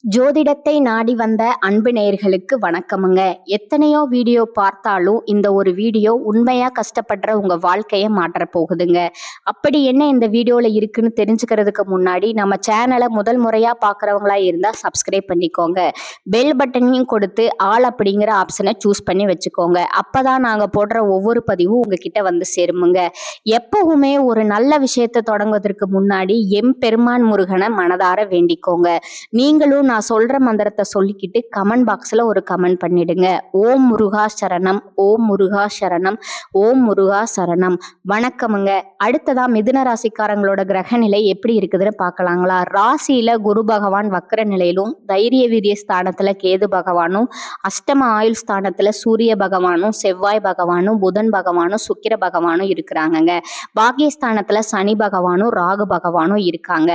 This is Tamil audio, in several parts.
ஜோதிடத்தை நாடி வந்த அன்பு நேயர்களுக்கு வணக்கமுங்க. எத்தனையோ வீடியோ பார்த்தாலும் இந்த ஒரு வீடியோ உண்மையா கஷ்டப்படுற உங்க வாழ்க்கையை மாற்ற போகுதுங்க. அப்படி என்ன இந்த வீடியோல இருக்குன்னு தெரிஞ்சுக்கிறதுக்கு முன்னாடி நம்ம சேனலை முதல் முறையா பார்க்குறவங்களா இருந்தா சப்ஸ்கிரைப் பண்ணிக்கோங்க. பெல் பட்டனையும் கொடுத்து ஆல் அப்படிங்கிற ஆப்ஷனை சூஸ் பண்ணி வச்சுக்கோங்க. அப்பதான் நாங்க போடுற ஒவ்வொரு பதிவும் உங்ககிட்ட வந்து சேருமுங்க. எப்பவுமே ஒரு நல்ல விஷயத்தை தொடங்குவதற்கு முன்னாடி எம்பெருமான் முருகனை மனதார வேண்டிக்கோங்க. நீங்களும் நான் சொல்ற மந்திரத்தை சொல்லிக்கிட்டு கமெண்ட் பாக்ஸ்ல ஒரு கமெண்ட் பண்ணிடுங்க. ஓம் முருகா சரணம், ஓம் முருகா சரணம், ஓம் முருகா சரணம். வணக்கமுங்க. அடுத்ததா மிதுன ராசிக்காரங்களோட கிரக நிலை எப்படி இருக்குதுன்னு பார்க்கலாங்களா? ராசியில குரு பகவான் வக்கர நிலையிலும், தைரிய வீரிய ஸ்தானத்துல கேது பகவானும், அஷ்டம ஆயுள் ஸ்தானத்துல சூரிய பகவானும், செவ்வாய் பகவானும், புதன் பகவானும், சுக்கிர பகவானும் இருக்கிறாங்கங்க. பாக்கியஸ்தானத்துல சனி பகவானும், ராகு பகவானும் இருக்காங்க.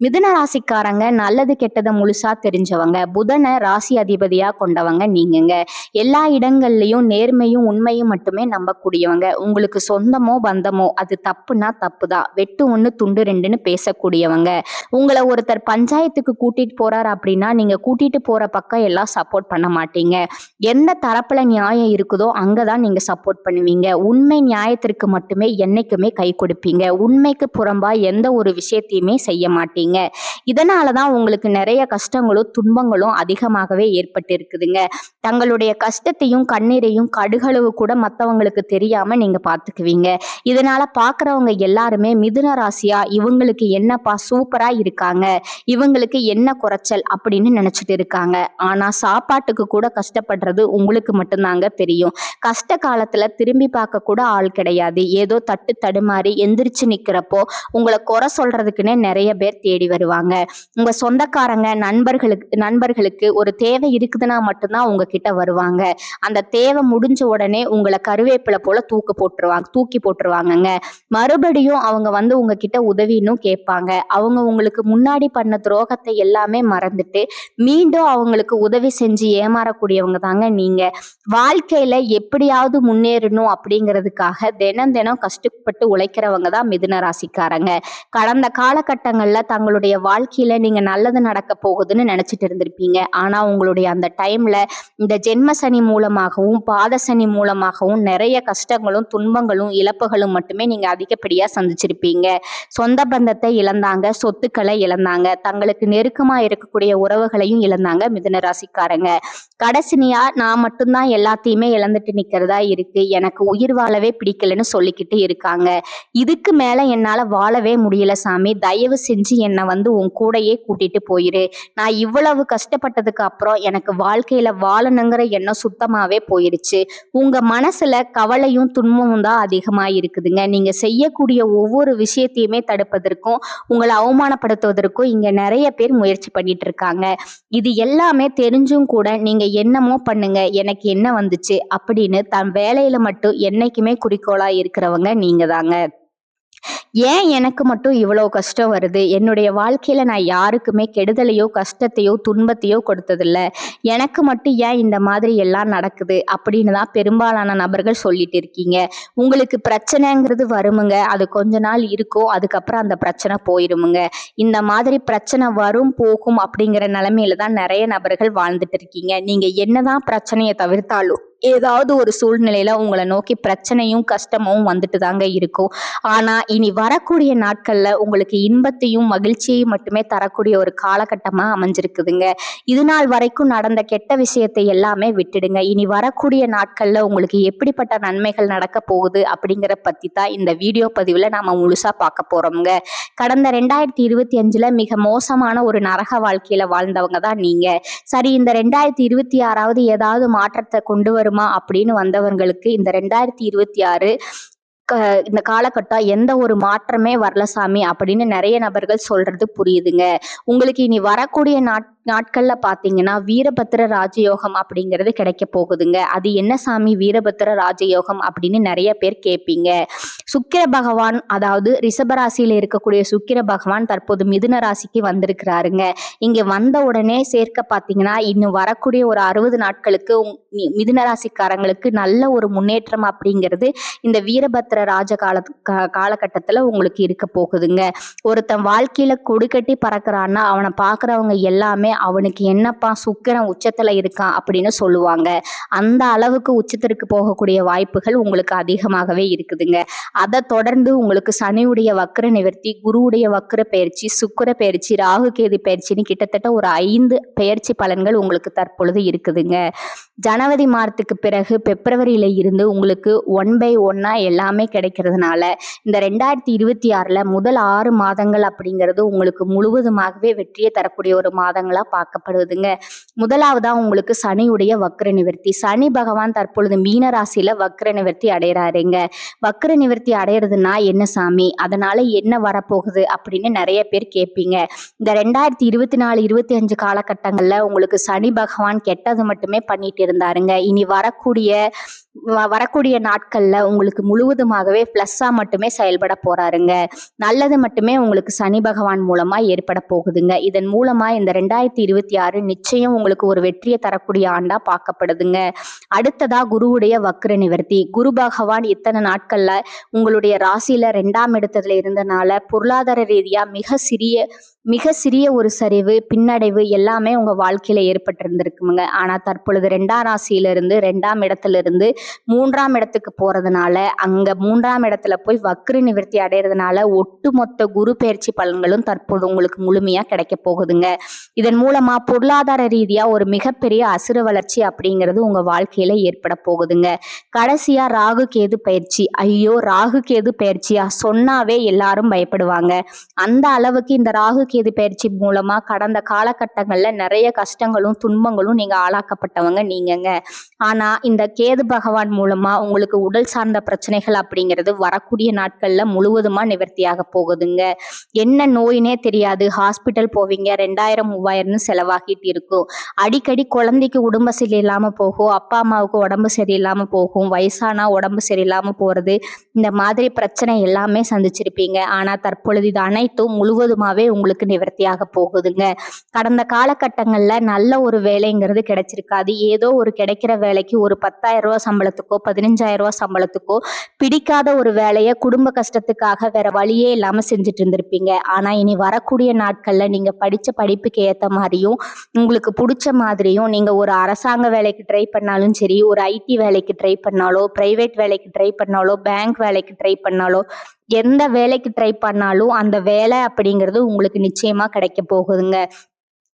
மிதுன ராசிக்காரங்க நல்லது கெட்டதை முழுசா தெரிஞ்சவங்க. புதனை ராசி அதிபதியா கொண்டவங்க நீங்கங்க. எல்லா இடங்கள்லயும் நேர்மையும் உண்மையும் மட்டுமே நம்பக்கூடியவங்க. உங்களுக்கு சொந்தமோ பந்தமோ அது தப்புனா தப்புதான், வெட்டு ஒண்ணு துண்டு ரெண்டுன்னு பேசக்கூடியவங்க. உங்களை ஒருத்தர் பஞ்சாயத்துக்கு கூட்டிட்டு போறாரு அப்படின்னா நீங்க கூட்டிட்டு போற பக்கம் எல்லாம் சப்போர்ட் பண்ண மாட்டீங்க. எந்த தரப்புல நியாயம் இருக்குதோ அங்கதான் நீங்க சப்போர்ட் பண்ணுவீங்க. உண்மை நியாயத்திற்கு மட்டுமே என்னைக்குமே கை கொடுப்பீங்க. உண்மைக்கு புறம்பா எந்த ஒரு விஷயத்தையுமே செய்ய மாட்டீங்க. இதனாலதான் உங்களுக்கு நிறைய கஷ்டங்களும் துன்பங்களும் அதிகமாகவே ஏற்பட்டு இருக்குதுங்க. தங்களுடைய கஷ்டத்தையும் கண்ணீரையும் கடுகளவு கூட மற்றவங்களுக்கு தெரியாம நீங்க பாத்துக்குவீங்க. இதனால பாக்குறவங்க எல்லாருமே மிதுன ராசியா இவங்களுக்கு என்னப்பா சூப்பரா இருக்காங்க, இவங்களுக்கு என்ன குறைச்சல் அப்படின்னு நினைச்சிட்டு இருக்காங்க. ஆனா சாப்பாட்டுக்கு கூட கஷ்டப்படுறது உங்களுக்கு மட்டும்தாங்க தெரியும். கஷ்ட காலத்துல திரும்பி பார்க்க கூட ஆள் கிடையாது. ஏதோ தட்டு தடுமாறி எந்திரிச்சு நிக்கிறப்போ உங்களை குறை சொல்றதுக்குன்னே நிறைய பேர் தேடி வருவாங்க. உங்க சொந்தக்காரங்க நண்பர்களுக்கு ஒரு தேவை இருக்குதுன்னா மட்டும்தான் உங்ககிட்ட வருவாங்க. அந்த தேவை முடிஞ்ச உடனே உங்களை கருவேப்பிலை போல தூக்கி போட்டுருவாங்கங்க. மறுபடியும் அவங்க வந்து உங்ககிட்ட உதவின்னு கேட்பாங்க. அவங்க உங்களுக்கு முன்னாடி பண்ண துரோகத்தை எல்லாமே மறந்துட்டு மீண்டும் அவங்களுக்கு உதவி செஞ்சு ஏமாறக்கூடியவங்க தாங்க நீங்க. வாழ்க்கையில எப்படியாவது முன்னேறணும் அப்படிங்கிறதுக்காக தினம் தினம் கஷ்டப்பட்டு உழைக்கிறவங்க தான் மிதுன ராசிக்காரங்க. கடந்த காலகட்டங்கள்ல தங்களுடைய வாழ்க்கையில நீங்க நல்லது நடக்க போகுதுன்னு நினைச்சிட்டு இருந்திருப்பீங்க. ஆனா உங்களுடைய அந்த டைம்ல இந்த ஜென்ம சனி மூலமாகவும் பாத சனி மூலமாகவும் நிறைய கஷ்டங்களும் துன்பங்களும் இழப்புகளும் மட்டுமே நீங்க அதிகப்படியா சந்திச்சிருப்பீங்க. சொந்த பந்தத்தை இழந்தாங்க, சொத்துக்களை இழந்தாங்க, தங்களுக்கு நெருக்கமா இருக்கக்கூடிய உறவுகளையும் இழந்தாங்க மிதுன ராசிக்காரங்க. கடைசினியா நான் மட்டும்தான் எல்லாத்தையுமே இழந்துட்டு நிக்கிறதா இருக்கு, எனக்கு உயிர் வாழவே பிடிக்கலன்னு சொல்லிக்கிட்டு இருக்காங்க. இதுக்கு மேல என்னால வாழவே முடியல சாமி, தயவு செஞ்சு என்னை வந்து உன் கூடையே கூட்டிட்டு போயிரு. நான் இவ்வளவு கஷ்டப்பட்டதுக்கு அப்புறம் எனக்கு வாழ்க்கையில வாழணுங்கிற எண்ணம் சுத்தமாவே போயிருச்சு. உங்க மனசுல கவலையும் துன்பமும் தான் அதிகமா இருக்குதுங்க. நீங்க செய்யக்கூடிய ஒவ்வொரு விஷயத்தையுமே தடுப்பதற்கும் உங்களை அவமானப்படுத்துவதற்கும் இங்க நிறைய பேர் முயற்சி பண்ணிட்டு இருக்காங்க. இது எல்லாமே தெரிஞ்சும் கூட நீங்க என்னமோ பண்ணுங்க, எனக்கு என்ன வந்துச்சு அப்படின்னு தன் வேலையில மட்டும் என்னைக்குமே குறிக்கோளா இருக்கிறவங்க நீங்க தாங்க. ஏன் எனக்கு மட்டும் இவ்வளவு கஷ்டம் வருது, என்னுடைய வாழ்க்கையில நான் யாருக்குமே கெடுதலையோ கஷ்டத்தையோ துன்பத்தையோ கொடுத்ததில்ல, எனக்கு மட்டும் ஏன் இந்த மாதிரி எல்லாம் நடக்குது அப்படின்னு தான் பெரும்பாலான நபர்கள் சொல்லிட்டு இருக்கீங்க. உங்களுக்கு பிரச்சனைங்கிறது வருமுங்க, அது கொஞ்ச நாள் இருக்கும், அதுக்கப்புறம் அந்த பிரச்சனை போயிருமுங்க. இந்த மாதிரி பிரச்சனை வரும் போகும் அப்படிங்கிற நிலைமையில தான் நிறைய நபர்கள் வாழ்ந்துட்டு இருக்கீங்க. நீங்க என்னதான் பிரச்சனையை தவிர்த்தாலும் ஏதாவது ஒரு சூழ்நிலையில உங்களை நோக்கி பிரச்சனையும் கஷ்டமும் வந்துட்டு தாங்க இருக்கும். ஆனா இனி வரக்கூடிய நாட்கள்ல உங்களுக்கு இன்பத்தையும் மகிழ்ச்சியையும் மட்டுமே தரக்கூடிய ஒரு காலகட்டமா அமைஞ்சிருக்குதுங்க. இது நாள் வரைக்கும் நடந்த கெட்ட விஷயத்தை எல்லாமே விட்டுடுங்க. இனி வரக்கூடிய நாட்கள்ல உங்களுக்கு எப்படிப்பட்ட நன்மைகள் நடக்க போகுது அப்படிங்கிற பத்தி தான் இந்த வீடியோ பதிவுல நாம முழுசா பார்க்க போறோம்ங்க. கடந்த 2025 மிக மோசமான ஒரு நரக வாழ்க்கையில வாழ்ந்தவங்க தான் நீங்க. சரி, இந்த 2026 ஏதாவது மாற்றத்தை கொண்டு வருமா அப்படின்னு வந்தவங்களுக்கு இந்த 2026 இந்த காலகட்டம் எந்த ஒரு மாற்றமே வரல சாமி அப்படின்னு நிறைய நபர்கள் சொல்றது புரியுதுங்க. உங்களுக்கு இனி வரக்கூடிய நாட்கள்ல பாத்தீங்கன்னா வீரபத்திர ராஜயோகம் அப்படிங்கிறது கிடைக்க போகுதுங்க. அது என்ன சாமி வீரபத்திர ராஜயோகம் அப்படின்னு நிறைய பேர் கேட்பீங்க. சுக்கிர பகவான், அதாவது ரிஷபராசியில இருக்கக்கூடிய சுக்கிர பகவான் தற்போது மிதுன ராசிக்கு வந்திருக்கிறாருங்க. இங்க வந்த உடனே சேர்க்க பாத்தீங்கன்னா இன்னும் வரக்கூடிய ஒரு 60 நாட்களுக்கு மிதுன ராசிக்காரங்களுக்கு நல்ல ஒரு முன்னேற்றம் அப்படிங்கிறது இந்த வீரபத்திர ராஜ காலகட்டத்துல உங்களுக்கு இருக்க போகுதுங்க. ஒருத்தன் வாழ்க்கையில கொடி கட்டி பறக்கிறான்னா அவனை பாக்குறவங்க எல்லாமே அவனுக்கு என்னப்பா சுக்கிரன் உச்சத்துல இருக்கான் அப்படின்னு சொல்லுவாங்க. அந்த அளவுக்கு உச்சத்திற்கு போகக்கூடிய வாய்ப்புகள் உங்களுக்கு அதிகமாகவே இருக்குதுங்க. அதை தொடர்ந்து உங்களுக்கு சனியுடைய வக்ர நிவர்த்தி, குருவுடைய வக்ர பயிற்சி, சுக்கிர பயிற்சி, ராகு கேது பயிற்சின்னு கிட்டத்தட்ட ஒரு 5 பெயர்ச்சி பலன்கள் உங்களுக்கு தற்பொழுது இருக்குதுங்க. ஜனவரி மாதத்துக்கு பிறகு பிப்ரவரியில இருந்து உங்களுக்கு 1/1 எல்லாமே கிடைக்கிறதுனால இந்த 2026ல முதல் 6 மாதங்கள் அப்படிங்கிறது உங்களுக்கு முழுவதுமாகவே வெற்றியை தரக்கூடிய ஒரு மாதங்களா பார்க்கப்படுதுங்க. முதலாவதா உங்களுக்கு சனியுடைய வக்ர நிவர்த்தி. சனி பகவான் தற்பொழுது மீன ராசியில வக்ர நிவர்த்தி அடைகிறாருங்க. வக்ர நிவர்த்தி அடையிறதுனா என்ன சாமி, அதனால என்ன வரப்போகுது அப்படின்னு நிறைய பேர் கேட்பீங்க. இந்த 2024-25 காலகட்டங்கள்ல உங்களுக்கு சனி பகவான் கெட்டது மட்டுமே பண்ணிட்டு இருந்தாருங்க. இனி வரக்கூடிய நாட்கள்ல உங்களுக்கு முழுவதுமாகவே பிளஸ்ஸா மட்டுமே செயல்பட போறாருங்க. நல்லது மட்டுமே உங்களுக்கு சனி பகவான் மூலமா ஏற்பட போகுதுங்க. இதன் மூலமா இந்த 2026 நிச்சயம் உங்களுக்கு ஒரு வெற்றியை தரக்கூடிய ஆண்டா பார்க்கப்படுதுங்க. அடுத்ததா குருவுடைய வக்ர நிவர்த்தி. குரு பகவான் இத்தனை நாட்கள்ல உங்களுடைய ராசியில 2ஆம் இடத்துல இருந்தனால பொருளாதார ரீதியா மிக சிறிய ஒரு சரிவு, பின்னடைவு எல்லாமே உங்க வாழ்க்கையில ஏற்பட்டிருந்திருக்குங்க. ஆனா தற்பொழுது 2ஆம் ராசியிலிருந்து 2ஆம் இடத்துல இருந்து 3ஆம் இடத்துக்கு போறதுனால அங்க 3ஆம் இடத்துல போய் வக்ர நிவர்த்தி அடைறதுனால ஒட்டுமொத்த குரு பயிற்சி பலன்களும் தற்போது உங்களுக்கு முழுமையா கிடைக்க போகுதுங்க. இதன் மூலமா பொருளாதார ரீதியா ஒரு மிகப்பெரிய அசுர வளர்ச்சி அப்படிங்கிறது உங்க வாழ்க்கையில ஏற்பட போகுதுங்க. கடைசியா ராகு கேது பயிற்சி. ஐயோ, ராகு கேது பயிற்சியா சொன்னாவே எல்லாரும் பயப்படுவாங்க. அந்த அளவுக்கு இந்த ராகு கேது பயிற்சி மூலமா கடந்த காலகட்டங்கள்ல நிறைய கஷ்டங்களும் துன்பங்களும் நீங்க ஆளாக்கப்பட்டவங்க நீங்கங்க. ஆனா இந்த கேது பகவான் மூலமா உங்களுக்கு உடல் சார்ந்த பிரச்சனைகள் அப்படிங்கிறது வரக்கூடிய நாட்கள்ல முழுவதுமா நிவர்த்தியாக போகுதுங்க. என்ன நோயினே தெரியாது, ஹாஸ்பிட்டல் போவீங்க, 2000-3000 செலவாகிட்டு இருக்கும். அடிக்கடி குழந்தைக்கு உடம்பு சரியில்லாம போகும், அப்பா அம்மாவுக்கு உடம்பு சரியில்லாம போகும், வயசானா உடம்பு சரியில்லாம போறது, இந்த மாதிரி பிரச்சனை எல்லாமே சந்திச்சிருப்பீங்க. ஆனா தற்பொழுது இது அனைத்தும் முழுவதுமாவே உங்களுக்கு நிவர்த்தியாக போகுதுங்க. கடந்த காலகட்டங்கள்ல நல்ல ஒரு வேலைங்கிறது கிடைச்சிருக்காது. ஏதோ ஒரு கிடைக்கிற வேலைக்கு ஒரு 10,000 ரூபாய் சம்பளத்துக்கோ 15,000 ரூபாய் சம்பளத்துக்கோ பிடிக்காத ஒரு வேலையை குடும்ப கஷ்டத்துக்காக வேற வழியே இல்லாம செஞ்சுட்டு இருந்திருப்பீங்க. ஆனா இனி வரக்கூடிய நாட்கள்ல நீங்க படிச்ச படிப்புக்கு ஏத்த மாதிரியும் உங்களுக்கு பிடிச்ச மாதிரியும் நீங்க ஒரு அரசாங்க வேலைக்கு ட்ரை பண்ணாலும் சரி, ஒரு ஐடி வேலைக்கு ட்ரை பண்ணாலோ, பிரைவேட் வேலைக்கு ட்ரை பண்ணாலோ, பேங்க் வேலைக்கு ட்ரை பண்ணாலோ, எந்த வேலைக்கு ட்ரை பண்ணாலும் அந்த வேலை அப்படிங்கிறது உங்களுக்கு நிச்சயமா கிடைக்க போகுதுங்க.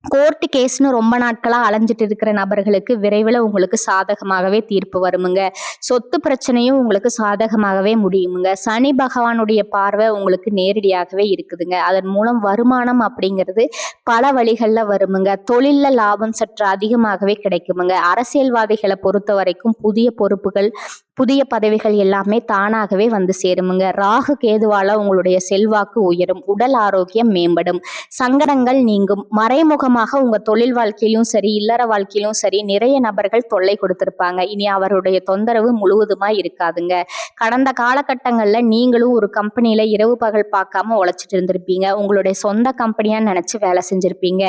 கோர்ட்டு கேஸ்னு ரொம்ப நாட்களா அலைஞ்சிட்டு இருக்கிற நபர்களுக்கு விரைவில் உங்களுக்கு சாதகமாகவே தீர்ப்பு வருமுங்க. சொத்து பிரச்சனையும் உங்களுக்கு சாதகமாகவே முடியுமுங்க. சனி பகவானுடைய பார்வை உங்களுக்கு நேரடியாகவே இருக்குதுங்க. அதன் மூலம் வருமானம் அப்படிங்கிறது பல வழிகளில் வருமுங்க. தொழிலில் லாபம் சற்று அதிகமாகவே கிடைக்குமுங்க. அரசியல்வாதிகளை பொறுத்த வரைக்கும் புதிய பொறுப்புகள், புதிய பதவிகள் எல்லாமே தானாகவே வந்து சேருமுங்க. ராகு கேதுவால உங்களுடைய செல்வாக்கு உயரும், உடல் ஆரோக்கியம் மேம்படும், சங்கடங்கள் நீங்கும். மறைமுகமாக உங்க தொழில் வாழ்க்கையிலும் சரி, இல்லற வாழ்க்கையிலும் சரி நிறைய நபர்கள் தொல்லை கொடுத்திருப்பாங்க. இனி அவருடைய தொந்தரவு முழுவதுமா இருக்காதுங்க. கடந்த காலகட்டங்கள்ல நீங்களும் ஒரு கம்பெனியில இரவு பகல் பார்க்காம உழைச்சிட்டு இருந்திருப்பீங்க. உங்களுடைய சொந்த கம்பெனியா நினைச்சு வேலை செஞ்சிருப்பீங்க.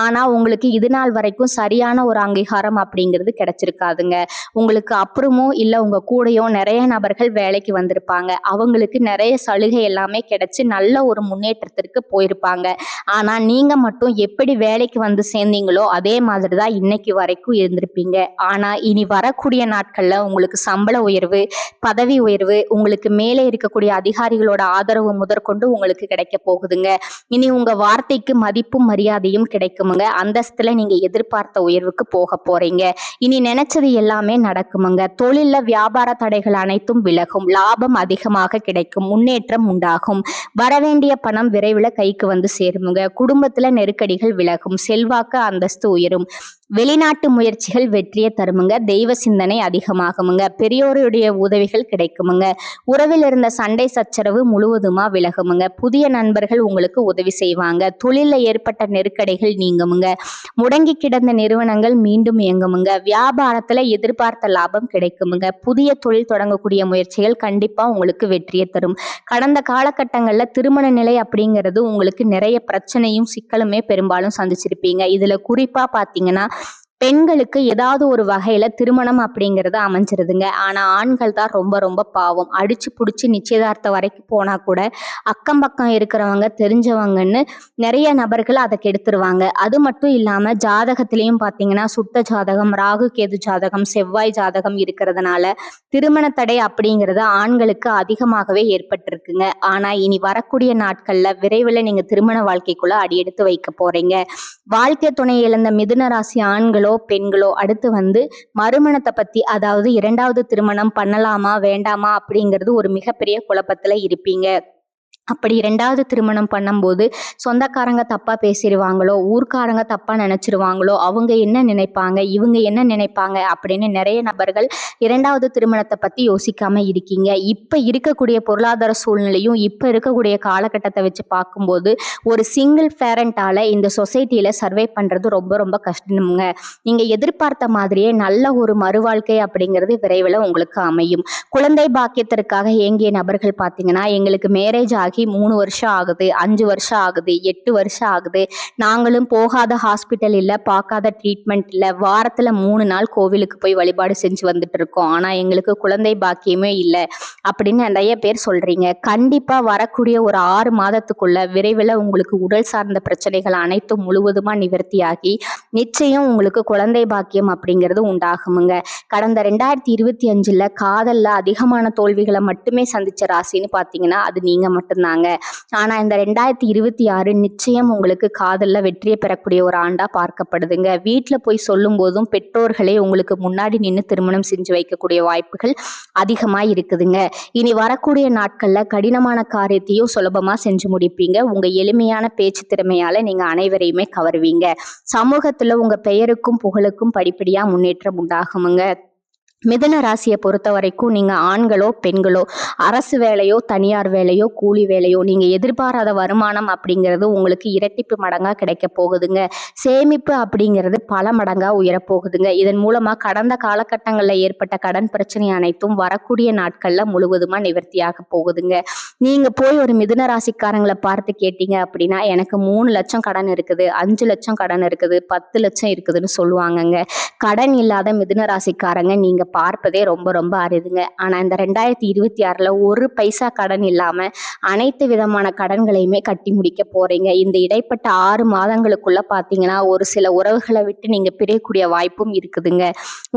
ஆனா உங்களுக்கு இது நாள் வரைக்கும் சரியான ஒரு அங்கீகாரம் அப்படிங்கிறது கிடைச்சிருக்காதுங்க. உங்களுக்கு அப்புறமும் இல்ல உங்க கூடயும் நிறைய நபர்கள் வேலைக்கு வந்திருப்பாங்க. அவங்களுக்கு நிறைய சலுகை எல்லாமே கிடைச்சு நல்ல ஒரு முன்னேற்றத்திற்கு போயிருப்பாங்க. ஆனா நீங்க மட்டும் எப்படி வேலைக்கு வந்து சேர்ந்தீங்களோ அதே மாதிரிதான் இன்னைக்கு வரைக்கும் இருந்திருப்பீங்க. ஆனா இனி வரக்கூடிய நாட்கள்ல உங்களுக்கு சம்பள உயர்வு, பதவி உயர்வு, உங்களுக்கு மேலே இருக்கக்கூடிய அதிகாரிகளோட ஆதரவு முதற்கொண்டு உங்களுக்கு கிடைக்க போகுதுங்க. இனி உங்க வார்த்தைக்கு மதிப்பும் மரியாதையும் கிடைக்குமுங்க. அந்தஸ்துல நீங்க எதிர்பார்த்த உயர்வுக்கு போக போறீங்க. இனி நினைச்சது எல்லாமே நடக்குமுங்க. தொழில்ல வியாபார தடைகள் அனைத்தும் விலகும், லாபம் அதிகமாக கிடைக்கும், முன்னேற்றம் உண்டாகும், வரவேண்டிய பணம் விரைவில் கைக்கு வந்து சேருமுங்க. குடும்பத்துல நெருக்கடிகள் விலகும், செல்வாக்கு அந்தஸ்து உயரும், வெளிநாட்டு முயற்சிகள் வெற்றியை தருமுங்க. தெய்வ சிந்தனை அதிகமாகுமுங்க. பெரியோருடைய உதவிகள் கிடைக்குமுங்க. உறவில் இருந்த சண்டை சச்சரவு முழுவதுமா விலகுமுங்க. புதிய நண்பர்கள் உங்களுக்கு உதவி செய்வாங்க. தொழில ஏற்பட்ட நெருக்கடிகள் நீங்குமுங்க. முடங்கி கிடந்த நிறுவனங்கள் மீண்டும் இயங்குமுங்க. வியாபாரத்துல எதிர்பார்த்த லாபம் கிடைக்குமுங்க. புதிய தொழில் தொடங்கக்கூடிய முயற்சிகள் கண்டிப்பா உங்களுக்கு வெற்றியை தரும். கடந்த காலகட்டங்கள்ல திருமண நிலை அப்படிங்கிறது உங்களுக்கு நிறைய பிரச்சனையும் சிக்கலுமே பெரும்பாலும் சந்திச்சிருப்பீங்க. இதுல குறிப்பா பாத்தீங்கன்னா பெண்களுக்கு ஏதாவது ஒரு வகையில திருமணம் அப்படிங்கிறது அமைஞ்சிருதுங்க. ஆனா ஆண்கள் தான் ரொம்ப ரொம்ப பாவம். அடிச்சு புடிச்சு நிச்சயதார்த்தம் வரைக்கும் போனா கூட அக்கம் பக்கம் இருக்கிறவங்க தெரிஞ்சவங்கன்னு நிறைய நபர்கள் அதை கெடுத்துருவாங்க. அது மட்டும் இல்லாம ஜாதகத்திலையும் பாத்தீங்கன்னா சுத்த ஜாதகம், ராகு கேது ஜாதகம், செவ்வாய் ஜாதகம் இருக்கிறதுனால திருமண தடை அப்படிங்கிறது ஆண்களுக்கு அதிகமாகவே ஏற்பட்டிருக்குங்க. ஆனா இனி வரக்கூடிய நாட்கள்ல விரைவில் நீங்க திருமண வாழ்க்கைக்குள்ள அடியெடுத்து வைக்க போறீங்க. வாழ்க்கை துணை இழந்த மிதுன ராசி ஆண்களோ பெண்களோ அடுத்து மறுமணத்தை பத்தி, அதாவது இரண்டாவது திருமணம் பண்ணலாமா வேண்டாமா அப்படிங்கிறது ஒரு மிகப்பெரிய குழப்பத்துல இருப்பீங்க. அப்படி இரண்டாவது திருமணம் பண்ணும்போது சொந்தக்காரங்க தப்பா பேசிடுவாங்களோ, ஊர்க்காரங்க தப்பா நினைச்சிருவாங்களோ, அவங்க என்ன நினைப்பாங்க, இவங்க என்ன நினைப்பாங்க அப்படின்னு நிறைய நபர்கள் இரண்டாவது திருமணத்தை பத்தி யோசிக்காம இருக்கீங்க. இப்ப இருக்கக்கூடிய பொருளாதார சூழ்நிலையும் இப்ப இருக்கக்கூடிய காலகட்டத்தை வச்சு பார்க்கும்போது ஒரு சிங்கிள் பேரண்டால இந்த சொசைட்டில சர்வை பண்றது ரொம்ப ரொம்ப கஷ்டமுங்க. நீங்க எதிர்பார்த்த மாதிரியே நல்ல ஒரு மறுவாழ்க்கை அப்படிங்கிறது விரைவில் உங்களுக்கு அமையும். குழந்தை பாக்கியத்திற்காக ஏங்கிய நபர்கள் பார்த்தீங்கன்னா, எங்களுக்கு மேரேஜ் ஆகி 3 வருஷம் ஆகுது, 5 வருஷம் ஆகுது, 8 வருஷம் ஆகுது, நாங்களும் போகாத ஹாஸ்பிட்டல் இல்லை, பார்க்காத ட்ரீட்மெண்ட் இல்லை, வாரத்தில் 3 நாள் கோவிலுக்கு போய் வழிபாடு செஞ்சு வந்துட்டு இருக்கோம், ஆனால் எங்களுக்கு குழந்தை பாக்கியமே இல்லை அப்படின்னு நிறைய பேர் சொல்றீங்க. கண்டிப்பாக வரக்கூடிய ஒரு 6 மாதத்துக்குள்ள விரைவில் உங்களுக்கு உடல் சார்ந்த பிரச்சனைகள் அனைத்தும் முழுவதுமா நிவர்த்தியாகி நிச்சயம் உங்களுக்கு குழந்தை பாக்கியம் அப்படிங்கிறது உண்டாகுமுங்க. கடந்த 2025 காதல்ல அதிகமான தோல்விகளை மட்டுமே சந்திச்ச ராசின்னு பார்த்தீங்கன்னா அது நீங்க மட்டும்தாங்க. ஆனா இந்த 2026 நிச்சயம் உங்களுக்கு காதல்ல வெற்றியை பெறக்கூடிய ஒரு ஆண்டா பார்க்கப்படுதுங்க. வீட்டுல போய் சொல்லும் போதும் பெற்றோர்களே உங்களுக்கு முன்னாடி நின்று திருமணம் செஞ்சு வைக்கக்கூடிய வாய்ப்புகள் அதிகமா இருக்குதுங்க. இனி வரக்கூடிய நாட்கள்ல கடினமான காரியத்தையும் சுலபமா செஞ்சு முடிப்பீங்க. உங்க எளிமையான பேச்சு திறமையால நீங்க அனைவரையுமே கவருவீங்க. சமூகத்துல உங்க பெயருக்கும் புகழுக்கும் படிப்படியா முன்னேற்றம் உண்டாகுமுங்க. மிதுன ராசியை பொறுத்த வரைக்கும் நீங்க ஆண்களோ பெண்களோ அரசு வேலையோ தனியார் வேலையோ கூலி வேலையோ நீங்க எதிர்பாராத வருமானம் அப்படிங்கிறது உங்களுக்கு இரட்டிப்பு மடங்கா கிடைக்க போகுதுங்க. சேமிப்பு அப்படிங்கிறது பல மடங்கா உயரப்போகுதுங்க. இதன் மூலமா கடந்த காலகட்டங்களில் ஏற்பட்ட கடன் பிரச்சனை அனைத்தும் வரக்கூடிய நாட்கள்ல முழுவதுமா நிவர்த்தியாக போகுதுங்க. நீங்க போய் ஒரு மிதுன ராசிக்காரங்களை பார்த்து கேட்டீங்க அப்படின்னா எனக்கு 3 லட்சம் கடன் இருக்குது, 5 லட்சம் கடன் இருக்குது, 10 லட்சம் இருக்குதுன்னு சொல்லுவாங்கங்க. கடன் இல்லாத மிதுன ராசிக்காரங்க நீங்க பார்ப்பதே ரொம்ப ரொம்ப அரிதுங்க. ஆனா இந்த 2026 ஒரு பைசா கடன் இல்லாம அனைத்து விதமான கடன்களையுமே கட்டி முடிக்க போறீங்க. இந்த இடைப்பட்ட 6 மாதங்களுக்குள்ள பாத்தீங்கன்னா ஒரு சில உறவுகளை விட்டு நீங்க பிரியக்கூடிய வாய்ப்பும் இருக்குதுங்க.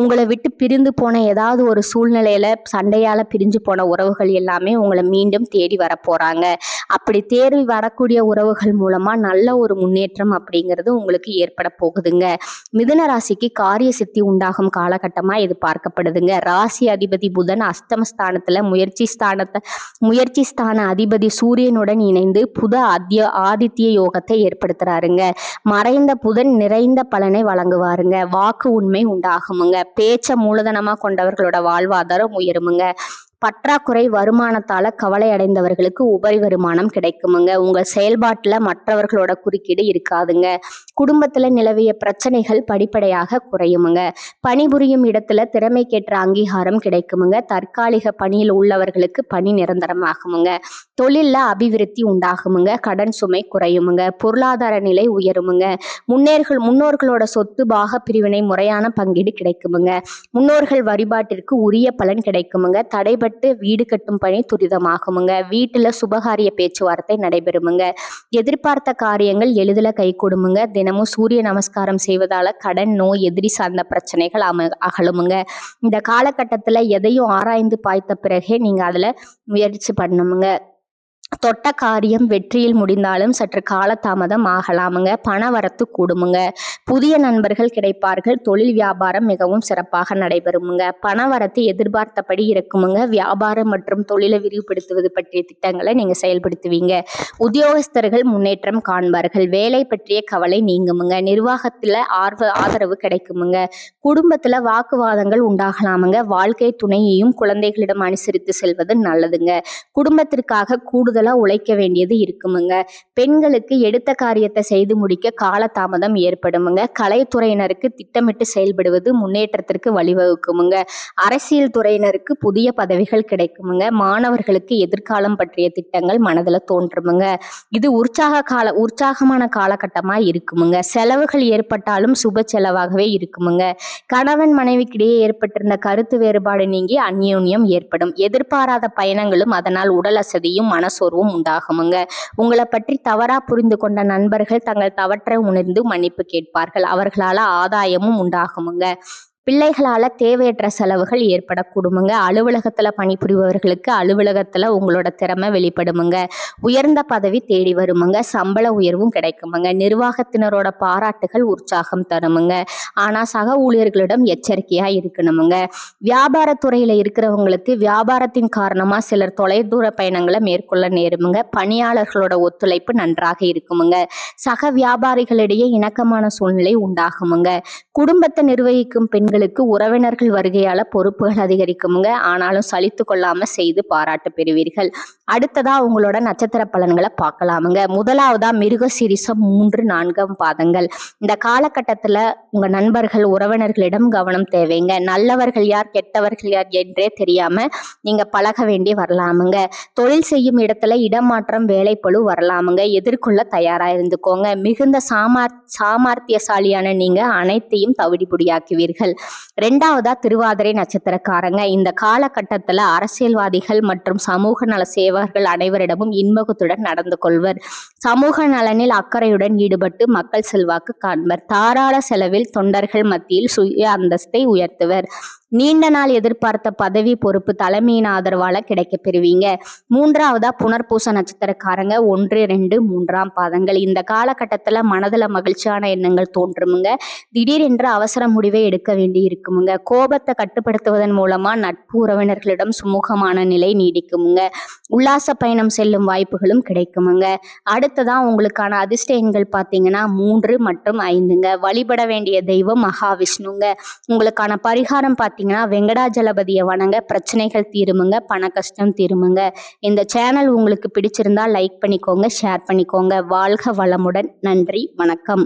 உங்களை விட்டு பிரிந்து போன ஏதாவது ஒரு சூழ்நிலையில சண்டையால பிரிஞ்சு போன உறவுகள் எல்லாமே உங்களை மீண்டும் தேடி வர போறாங்க. அப்படி தேடி வரக்கூடிய உறவுகள் மூலமா நல்ல ஒரு முன்னேற்றம் அப்படிங்கிறது உங்களுக்கு ஏற்பட போகுதுங்க. மிதுன ராசிக்கு காரிய சித்தி உண்டாகும் காலகட்டமா இது பார்க்கப்படுதுங்க. ராசி அதிபதி புதன் அஷ்டமஸ்தானத்துல முயற்சி ஸ்தான அதிபதி சூரியனுடன் இணைந்து ஆதித்ய யோகத்தை ஏற்படுத்துறாருங்க. மறைந்த புதன் நிறைந்த பலனை வழங்குவாருங்க. வாக்கு உண்மை உண்டாகுமுங்க. பேச்ச மூலதனமா கொண்டவர்களோட வாழ்வாதாரம் உயருமுங்க. பற்றாக்குறை வருமானத்தால கவலை அடைந்தவர்களுக்கு உபரி வருமானம் கிடைக்குமுங்க. உங்க செயல்பாட்டுல மற்றவர்களோட குறுக்கீடு இருக்காதுங்க. குடும்பத்துல நிலவிய பிரச்சனைகள் படிப்படியாக குறையுமுங்க. பணிபுரியும் இடத்துல திறமைக்கேற்ற அங்கீகாரம் கிடைக்குமுங்க. தற்காலிக பணியில் உள்ளவர்களுக்கு பணி நிரந்தரமாகுமுங்க. தொழில்ல அபிவிருத்தி உண்டாகுமுங்க. கடன் சுமை குறையுமுங்க. பொருளாதார நிலை உயருமுங்க. முன்னோர்களோட சொத்து பாக பிரிவினை முறையான பங்கீடு கிடைக்குமுங்க. முன்னோர்கள் வழிபாட்டிற்கு உரிய பலன் கிடைக்குமுங்க. தடைபட்டு வீடு கட்டும் பணி துரிதமாகுமுங்க. வீட்டுல சுபகாரிய பேச்சுவார்த்தை நடைபெறுமுங்க. எதிர்பார்த்த காரியங்கள் எளிதில் கை கொடுமுங்க. தினமும் சூரிய நமஸ்காரம் செய்வதால கடன், நோய், எதிரி சார்ந்த பிரச்சனைகள் அகலுமுங்க. இந்த காலகட்டத்துல எதையும் ஆராய்ந்து பாய்த்த பிறகே நீங்க அதுல முயற்சி பண்ணணுமுங்க. தொட்ட காரியம் வெற்றியில் முடிந்தாலும் சற்று காலதாமதம் ஆகலாமுங்க. பண வரத்து கூடுமுங்க. புதிய நண்பர்கள் கிடைப்பார்கள். தொழில் வியாபாரம் மிகவும் சிறப்பாக நடைபெறுமுங்க. பண வரத்து எதிர்பார்த்தபடி இருக்குமுங்க. வியாபாரம் மற்றும் தொழிலை விரிவுபடுத்துவது பற்றிய திட்டங்களை நீங்க செயல்படுத்துவீங்க. உத்தியோகஸ்தர்கள் முன்னேற்றம் காண்பார்கள். வேலை பற்றிய கவலை நீங்குமுங்க. நிர்வாகத்துல ஆதரவு கிடைக்குமுங்க. குடும்பத்துல வாக்குவாதங்கள் உண்டாகலாமுங்க. வாழ்க்கை துணையையும் குழந்தைகளிடம் அனுசரித்து செல்வது நல்லதுங்க. குடும்பத்திற்காக கூடுதல் கூடுதலா உழைக்க வேண்டியது இருக்குமுங்க. பெண்களுக்கு எடுத்த காரியத்தை செய்து முடிக்க காலதாமதம் ஏற்படுமுங்க. கலைத்துறையினருக்கு திட்டமிட்டு செயல்படுவது முன்னேற்றத்திற்கு வழிவகுக்குமுங்க. அரசியல் துறையினருக்கு புதிய பதவிகள் கிடைக்குமுங்க. மாணவர்களுக்கு எதிர்காலம் பற்றிய திட்டங்கள் மனதுல தோன்றுமுங்க. இது உற்சாகமான காலகட்டமா இருக்குமுங்க. செலவுகள் ஏற்பட்டாலும் சுப செலவாகவே இருக்குமுங்க. கணவன் மனைவிக்கிடையே ஏற்பட்டிருந்த கருத்து வேறுபாடு நீங்கி அந்யோன்யம் ஏற்படும். எதிர்பாராத பயணங்களும் அதனால் உடல் அசதியும் மனசோர்வும் உண்டாகுமுங்க. உங்களை பற்றி தவறா புரிந்து கொண்ட நண்பர்கள் தங்கள் தவற்றை உணர்ந்து மன்னிப்பு கேட்பார்கள். அவர்களால ஆதாயமும் உண்டாகுமுங்க. பிள்ளைகளால தேவையற்ற செலவுகள் ஏற்படக்கூடுமுங்க. அலுவலகத்துல பணிபுரிபவர்களுக்கு அலுவலகத்துல உங்களோட திறமை வெளிப்படுமுங்க. உயர்ந்த பதவி தேடி வருமுங்க. சம்பள உயர்வும் கிடைக்குமுங்க. நிர்வாகத்தினரோட பாராட்டுகள் உற்சாகம் தருமுங்க. ஆனா சக ஊழியர்களிடம் எச்சரிக்கையா இருக்கணுமுங்க. வியாபாரத்துறையில இருக்கிறவங்களுக்கு வியாபாரத்தின் காரணமா சிலர் தொலைதூர பயணங்களை மேற்கொள்ள நேருமுங்க. பணியாளர்களோட ஒத்துழைப்பு நன்றாக இருக்குமுங்க. சக வியாபாரிகளிடையே இணக்கமான சூழ்நிலை உண்டாகுமுங்க. குடும்பத்தை நிர்வகிக்கும் பெண்களுக்கு உறவினர்கள் வருகையால பொறுப்புகள் அதிகரிக்குமுங்க. ஆனாலும் சலித்து கொள்ளாம செய்து பாராட்டு பெறுவீர்கள். அடுத்ததா உங்களோட நட்சத்திர பலன்களை பார்க்கலாமுங்க. முதலாவதா மிருகசீரிஷம் 3, 4 பாதங்கள். இந்த காலகட்டத்துல உங்க நண்பர்கள் உறவினர்களிடம் கவனம் தேவைங்க. நல்லவர்கள் யார் கெட்டவர்கள் யார் என்றே தெரியாம நீங்க பழக வேண்டி வரலாமுங்க. தொழில் செய்யும் இடத்துல இடமாற்றம் வேலைப்பளு வரலாமுங்க. எதிர்கொள்ள தயாரா இருந்துக்கோங்க. மிகுந்த சாமர்த்தியசாலியான நீங்க அனைத்தையும் தவிடுபொடியாக்குவீர்கள். 2வதா திருவாதிரை நட்சத்திரக்காரங்க. இந்த காலகட்டத்துல அரசியல்வாதிகள் மற்றும் சமூக நல சேவகர்கள் அனைவரிடமும் இன்முகத்துடன் நடந்து கொள்வர். சமூக நலனில் அக்கறையுடன் ஈடுபட்டு மக்கள் செல்வாக்கு காண்பர். தாராள செலவில் தொண்டர்கள் மத்தியில் சுய அந்தஸ்தை உயர்த்துவர். நீண்ட நாள் எதிர்பார்த்த பதவி பொறுப்பு தலைமையின் ஆதரவால கிடைக்க பெறுவீங்க. 3வதா புனர்பூச நட்சத்திரக்காரங்க. 1, 2, 3 பாதங்கள். இந்த காலகட்டத்துல மனதுல மகிழ்ச்சியான எண்ணங்கள் தோன்றுமுங்க. திடீரென்று அவசர முடிவை எடுக்க வேண்டி இருக்குமுங்க. கோபத்தை கட்டுப்படுத்துவதன் மூலமா நட்பு உறவினர்களிடம் சுமூகமான நிலை நீடிக்குமுங்க. உல்லாச பயணம் செல்லும் வாய்ப்புகளும் கிடைக்குமுங்க. அடுத்ததா உங்களுக்கான அதிர்ஷ்ட எண்கள் பார்த்தீங்கன்னா 3 மற்றும் 5ங்க. வழிபட வேண்டிய தெய்வம் மகாவிஷ்ணுங்க. உங்களுக்கான பரிகாரம் பார்த்தீங்கன்னா வெங்கடாஜலபதியை வணங்க பிரச்சனைகள் தீருமுங்க. பண கஷ்டம் தீருமுங்க. இந்த சேனல் உங்களுக்கு பிடிச்சிருந்தா லைக் பண்ணிக்கோங்க, ஷேர் பண்ணிக்கோங்க. வாழ்க வளமுடன். நன்றி, வணக்கம்.